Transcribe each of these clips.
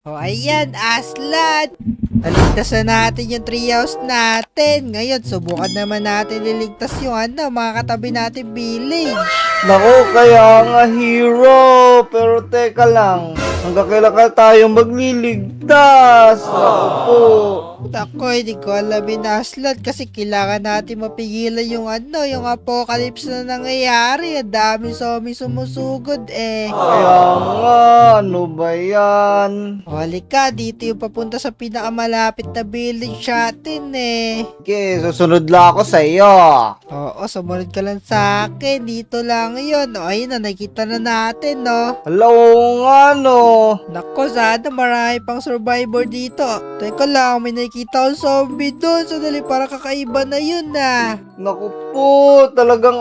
O ayan, Aslan! Naligtas na natin yung treehouse natin. Ngayon, subukan naman natin liligtas yung mga katabi natin village. Naku, kaya nga hero. Pero teka lang, hanggang kailan tayo magliligtas? Naku po. Ako, hindi ko alam yun, Aslan, kasi kailangan natin mapigilan yung yung apocalypse na nangyayari. Ang daming zombie sumusugod Kaya nga, ano ba yan? O, halika, dito yung papunta sa pinakamalapit na village natin Okay, susunod lang ako sa iyo. Oo, sumunod ka lang sa akin. Dito lang yun. O, ayun na, nakita na natin, no? Hello nga no. Nako, sana marami pang survivor dito. Teka lang, may nakikita akong zombie doon. Sandali, para kakaiba na yun, Naku po, talagang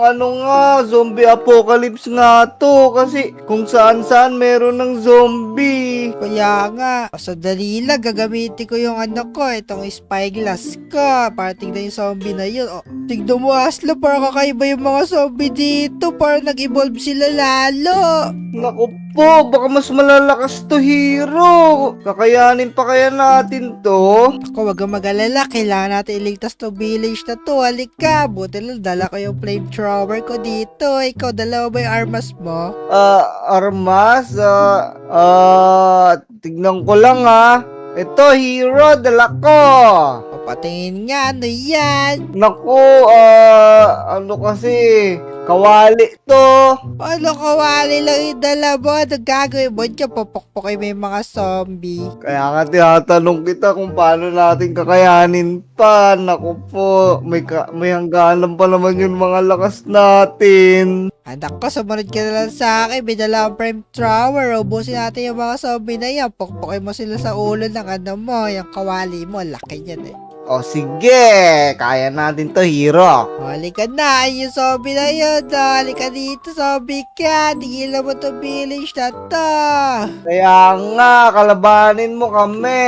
zombie apocalypse nga to. Kasi kung saan-saan meron ng zombie. Kaya nga, sandali lang, gagamitin ko yung itong spyglass ko. Para tignan yung zombie na yun. O, tignan mo, Asla, para kakaiba yung mga zombie dito. Para nag-evolve sila lalo. Naku po, baka mas malalakas to hero. Kakayanin pa kaya natin to? Ako, wag kang mag-alala. Kailangan natin iligtas to village na to. Halika. Buti lang, dala ko yung flamethrower ko dito. Ikaw, dala mo ba yung armas mo? Armas? Tignan ko lang ha. Ito, hero, dala ko. O, patingin nga, ano yan? Naku, kasi, kawali to. Ano, kawali lang yung dala mo? Ano gagawin mo? Diyan, papukpukin mo yung mga zombie. Kaya nga tinatanong kita kung paano natin kakayanin pa. Naku po, may hangganan pa naman yung mga lakas natin. Anak ko, sumunod ka na lang sa akin. May dala akong flamethrower. Ubusin natin yung mga zombie na yan. Pukpukin mo sila sa ulo ng mo. Yung kawali mo, laki yan O sige, kaya natin to hero. Halika na, yung zombie na yun. Halika dito, zombie ka. Tigilan mo to village na to. Kaya nga, kalabanin mo kami.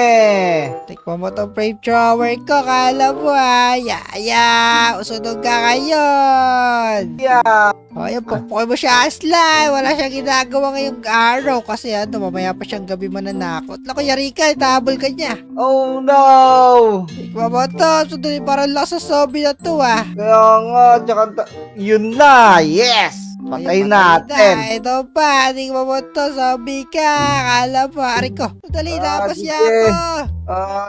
Tikman mo tong flamethrower ko. Kala mo Yaya. Usunog ka ngayon. Yeah. O, yung pukpukin mo siya, Aslan. Wala siyang ginagawa ngayong araw. Kasi mamaya pa siyang gabi mananakot. Naku, yari ka. Itabol ka niya. Oh no. Tikman mo to. Sundali, parang lakas sa zombie na to Kaya nga, yun na, yes! Patay natin. Ito pa, tingnan mo to, zombie ka. Akala mo, ari ko. Dali, tapos sige. niya ako.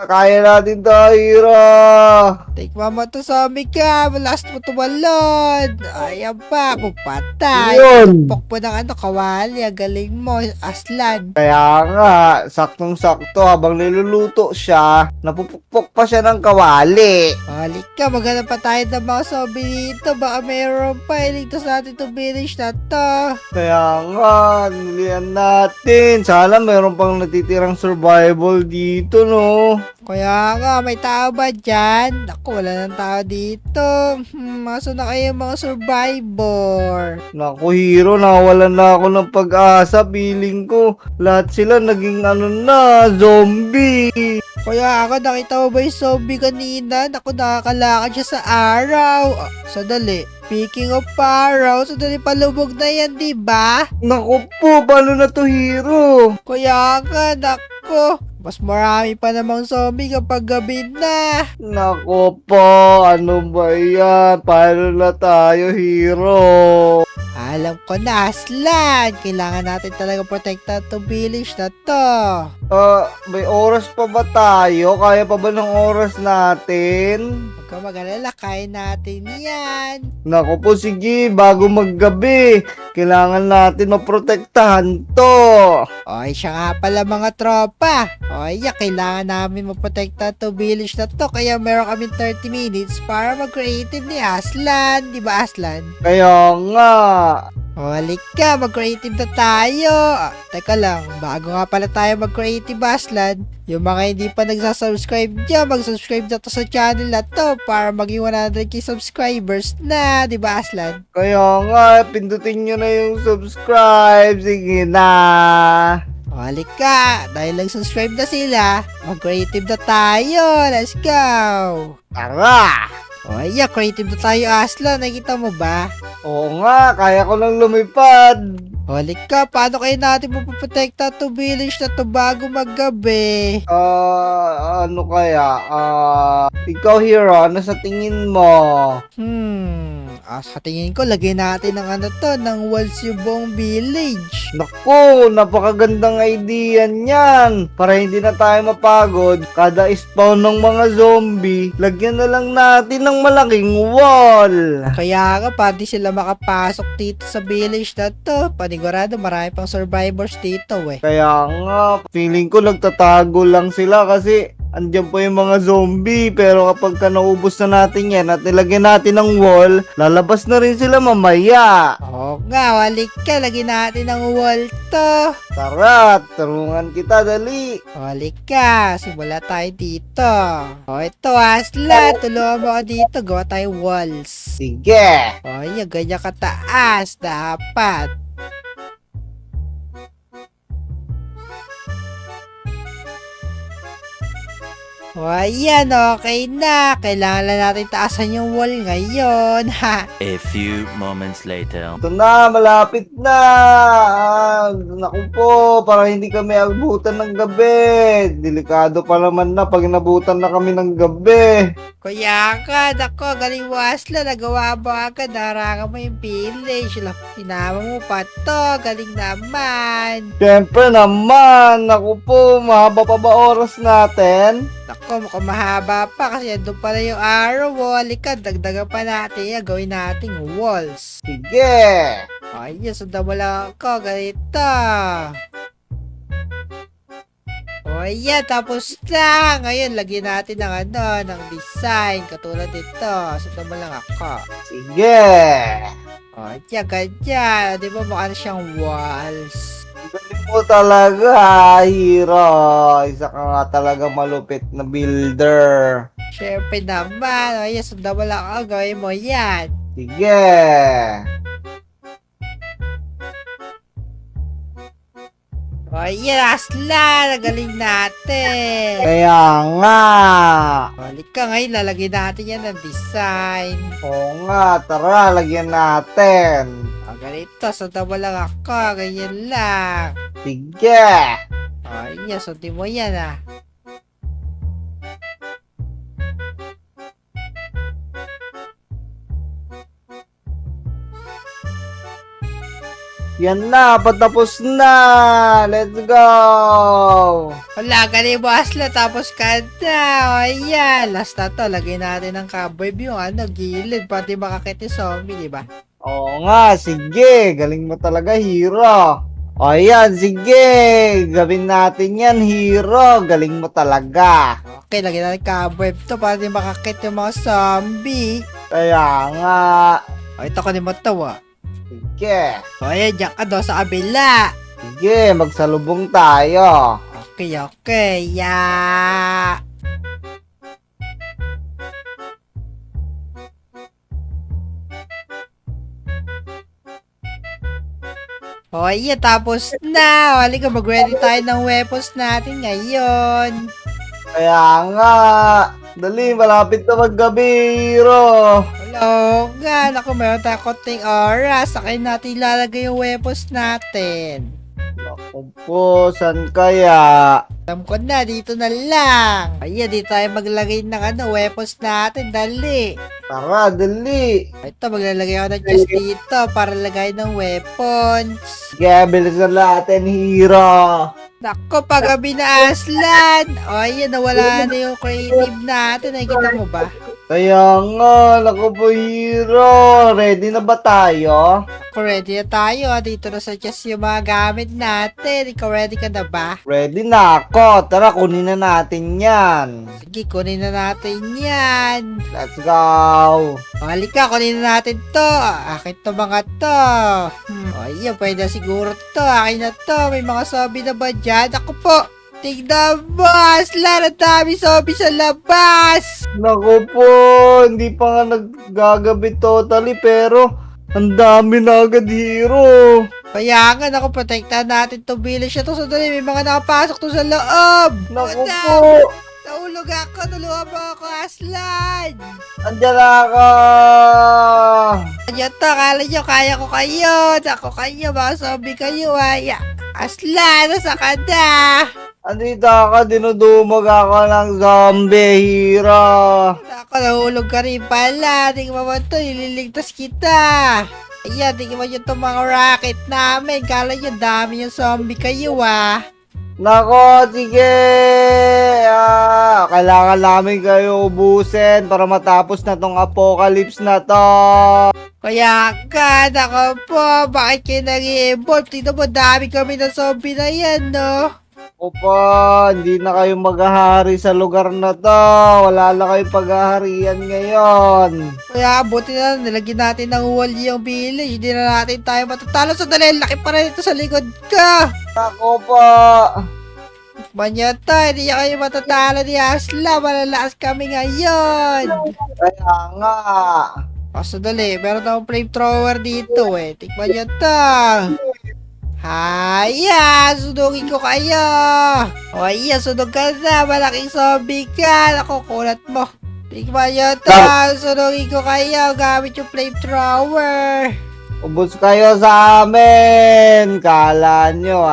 Kaya natin to, hero. Tingnan mo to, zombie ka. Last mo tumalon. Ayan pa, pupatay. Yun. Tupok po ng kawali. Ang galing mo, Aslan. Kaya nga, saktong-sakto habang niluluto siya, napupukpok pa siya ng kawali. Balik ka, maghanap pa tayo ng mga zombie dito. Baka mayroon pa. Iligtas natin itong village na to. Kaya nga, nilihan natin. Sana meron pang natitirang survival dito, no? Kaya nga, may tao ba dyan? Ako, wala nang tao dito. Maso na kayo mga survivor. Naku, hero, nawalan na ako ng pag-asa. Feeling ko, lahat sila naging zombie. Kaya ako, nakita mo ba yung zombie kanina? Naku, nakakalakad siya sa araw. Sandali. Speaking of araw, sandali palubog na yan, diba? Naku po, paano na to, hero? Kaya nga, naku. Mas marami pa namang zombie kapag gabi na. Naku po, ano ba yan? Paano na tayo, hero? Alam ko na, Aslan. Kailangan natin talaga protektahan itong village na to. May oras pa ba tayo? Kaya pa ba ng oras natin? Huwag ka mag-alala, kaya natin yan. Naku po, sige, bago maggabi, kailangan natin maprotektahan to. Oy, siya nga pala mga tropa. Oy, kailangan namin maprotekta to village na to. Kaya meron kami 30 minutes para mag-creative ni Aslan. Di ba, Aslan? Kaya nga. Halik ka, mag-creative na tayo. Teka lang, bago nga pala tayo mag-creative, Aslan. Yung mga hindi pa nagsasubscribe dyan, mag-subscribe na to sa channel na to para maging 100k subscribers na. Di ba, Aslan? Kaya nga, pindutin nyo na yung subscribe. Sige na. Halik ka, dahil nag-subscribe na sila, mag-creative na tayo. Let's go! Tara! O, creative na tayo, Aslan. Nakita mo ba? Oo nga, kaya ko lang lumipad. Halik ka, paano kayo natin mapaprotekta to village na to bago maggabi? Ano kaya? Ikaw, Hero, ano sa tingin mo? Sa tingin ko, lagyan natin ng ng walls yung buong village. Naku, napakagandang idea niyan. Para hindi na tayo mapagod, kada spawn ng mga zombie, lagyan na lang natin ng malaking wall. Kaya nga, pati sila makapasok dito sa village na to. Panigurado, marami pang survivors dito eh. Kaya nga, feeling ko nagtatago lang sila kasi andyan po yung mga zombie. Pero kapag naubos na natin yan at nilagyan natin ng wall, lalabas na rin sila mamaya. Oo nga, walik ka, lagyan natin ng wall to. Tara, turungan kita, dali. Walik ka, simula tayo dito. O ito, Aslan, tulungan mo ako dito, gawa tayo walls. Sige. O yan, ganyan kataas, dapat. O ayan, okay na. Kailangan lang natin taasan yung wall ngayon, ha. A few moments later. Ito na, malapit na. Naku po, para hindi kami abutan ng gabi. Delikado pa naman na pag nabutan na kami ng gabi. Kuya ka, nako, galing mo Aslan, nagawa mo agad, narangan mo yung village. Tinama mo pa to, galing naman. Siyempre naman, naku po, mahaba pa ba oras natin? Nako, mukhang mahaba pa kasi doon pala yung arrow wall. Halika, dagdagan pa natin yan, gawin nating walls. Sige. Ayun, sundan mo lang ako, ganito. O ayan, tapos na. Ngayon, lagyan natin ng ng design. Katulad dito. Sundan mo lang ako. Sige. O, ayan, ganyan. Di ba mukha na siyang walls? Galing mo talaga, Hero. Isa ka nga talaga malupit na builder. Siyempre naman. O ayan, sundan mo lang ako. Gawin mo yan. Sige. O ayan, Aslan. Nagaling natin. Kaya nga. Balik ka ngayon, lalagyan natin yan ng design. Oo nga, tara, lagyan natin. O ganito, sundan mo lang ako. Ganyan lang. Sige. O ayan, sundin mo yan ah. Yan na, patapos na. Let's go. Wala, galing mo Aslan, tapos ka na. O ayan, last na to. Lagyan natin ng cobweb yung gilid. Pati makakit yung zombie, di ba? Oo nga, sige. Galing mo talaga, Hero. O yan, sige. Gawin natin yan, Hero. Galing mo talaga. Okay, lagyan natin cobweb to para di makakit yung mga zombie. Kaya nga. O ito, kunin mo to Sige. O ayan, dyan ka daw sa kabila. Sige, magsalubong tayo. Okay, okay. Ya. O ayan, tapos na. Halika, mag-ready tayo ng weapons natin ngayon. Kaya nga. Dali, malapit na maggabi, Hero. Hello nga, naku, meron tayong konting oras. Sakayin natin ilalagay yung weapons natin. Naku po, saan kaya? Alam ko na, dito na lang. Ayan, dito tayo maglagay ng weapons natin. Dali. Tara, dali. Ito, maglalagay ako ng chest dito para lagay ng weapons. Sige, bilisan natin, Hero. Naku, paggabi na Aslan. O, ayan, nawala na yung creative natin. Nakikita mo ba? Kaya nga, naku po, Hero. Ready na ba tayo? Ako, ready na tayo. Dito na sa chest yung mga gamit natin. Ikaw, ready ka na ba? Ready na ako. Tara, kunin na natin yan. Sige, kunin na natin yan. Let's go. O, halika, kunin na natin to. Akin to mga to. O, ayan, pwede na siguro to. Akin na to. May mga zombie na ba dyan? Ako po. Tignan mo, Aslan. Ang dami zombie sa labas. Naku po, hindi pa nga naggagabi totally pero ang dami na agad, Hero. Kaya nga, naku, protektahan natin to village na to. Sandali, may mga nakapasok to sa loob. Naku Madam, po. Naulog nahulog ako. Tulungan mo ako, Aslan. Andiyan na ako! Kanya to, kala nyo, kaya ko kayo. Ako kayo, mga zombie kayo, ay. Aslan, nasa ka na? Andito ako, dinudumog ako ng zombie, hero. Ako, nahulog ka rin pala. Tingnan mo to, ililigtas kita. Ayan, tingnan mo yun itong mga rocket namin. Kala nyo, dami yung zombie kayo, Nako, sige! Kailangan namin kayo ubusin para matapos na tong apocalypse na to. Kaya ka, nako po, bakit kayo nag-i-evolve? Tingnan mo, dami kami ng zombie na yan, no? Opa, hindi na kayo maghahari sa lugar na to. Wala na kayong paghaharian ngayon. Kaya buti na lang, nilagyan natin ng wall yung village. Hindi na natin tayo matatalo. Sandali, laki pa rin ito sa likod ka. Nako po. Manyata, hindi niya kayo matatalo ni Asla. Malalakas kami ngayon. Kaya nga. O, sandali, meron akong flamethrower dito Tikman nyo to. Haya, sunugin ko kayo. O, ayan, sunog ka na. Malaking zombie ka. Naku, kulat mo. Tikman nyo to. Sunugin ko kayo gamit yung flamethrower. Ubus kayo sa amin. Kala nyo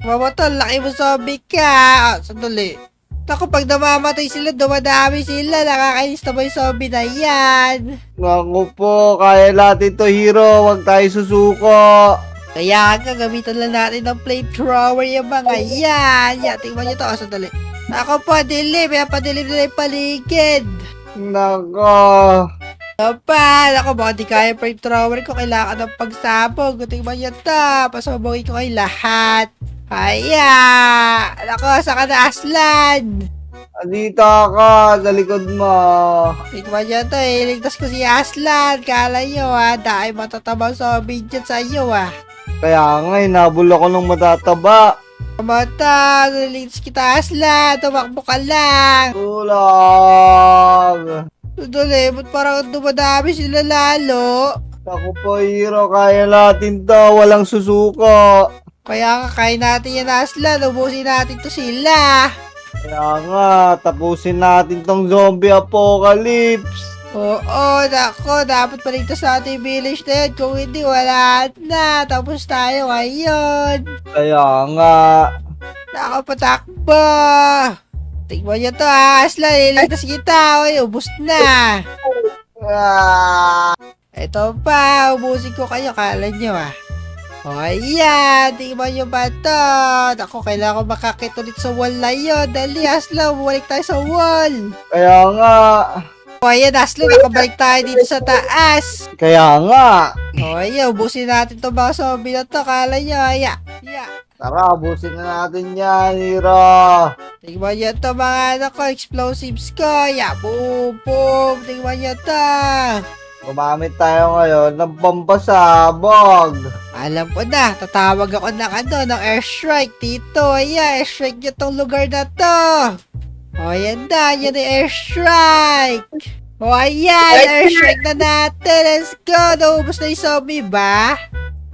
Mamoto, laki mo zombie ka. Sandali. Naku, pag namamatay sila, dumadami sila. Nakakainis na ba yung zombie na yan? Naku po, kaya natin to, hero. Huwag tayo susuko. Kaya nga, gamitan lang natin ng flamethrower yung mga yan. Yan, tingnan nyo to. Sandali. Ako po, dilim. Yan, padilim na yung paligid. Nako. Kapal, ako baka di kaya flamethrower ko. Kailangan ng pagsabog. Tingnan nyo to. Pasabogin ko kayo lahat. Haya! Ako, saka na Aslan. Andito ako sa likod mo. Tingnan nyo to, iligtas ko si Aslan. Kala nyo dahil matatabang zombie dyan sa iyo Kaya nga, hinabol ako ng matataba. Mata, naliligtas kita Aslan. Tumakbo ka lang. Tulang. Sandali, ba't parang dumadami sila lalo? Naku po, hero. Kaya natin to. Walang susuko. Kaya nga, kain natin yan Aslan. Ubusin natin to sila. Kaya nga, tapusin natin tong zombie apocalypse. Oo, nako, dapat paligtas sa ating village na yan. Kung hindi, wala na. Tapos tayo ngayon. Kaya nga. Nako, patakbo. Tingnan nyo to Aslan. Iligtas kita. Uy, ubus na. Ito pa, ubusin ko kayo. Kala nyo O, ayan. Tingnan nyo ba to? Ako, kailangan ko makakit ulit sa wall na yun. Dali, Aslan. Bumalik tayo sa wall. Kaya nga. O, ayan, Aslan. Nakabalik tayo dito sa taas. Kaya nga. O, ayan. Ubusin natin itong mga zombie na to. Kala nyo, ayan. Yeah. Tara, abusin na natin yan, hero. Tingnan nyo to mga explosives ko. Yeah, boom, boom. Tingnan nyo to. Gumamit tayo ngayon ng pampasabog. Alam ko na, tatawag ako ng airstrike dito. Ayan, airstrike nyo tong lugar na to. O, yan na, yan ang airstrike. O, ayan, airstrike na natin. Let's go. Naubos na yung zombie ba?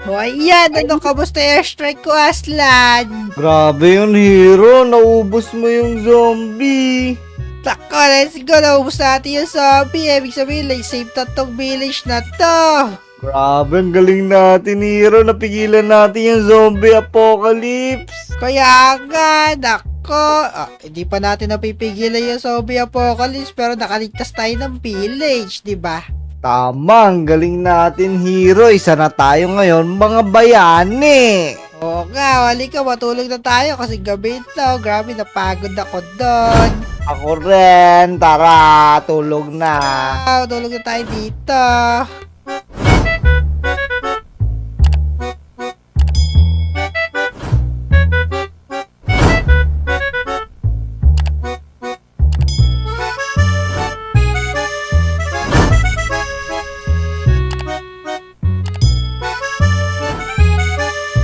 O, ayan, kamusta airstrike ko, Aslan? Grabe yun, hero. Naubos mo yung zombie. Tako, let's go. Naubos natin yung zombie. Ibig sabihin, like, save na tong village na to. Grabe, ang galing natin, hero. Napigilan natin yung zombie apocalypse. Kaya nga, nako. Hindi pa natin napipigilan yung zombie apocalypse pero nakaligtas tayo ng village, di ba? Tama, ang galing natin, hero. Isa na tayo ngayon, mga bayani. Oo nga, wali ka, matulog na tayo kasi gabi ito. Grabe, napagod ako doon. Ako rin, tara, tulog na. Tulog na tayo dito.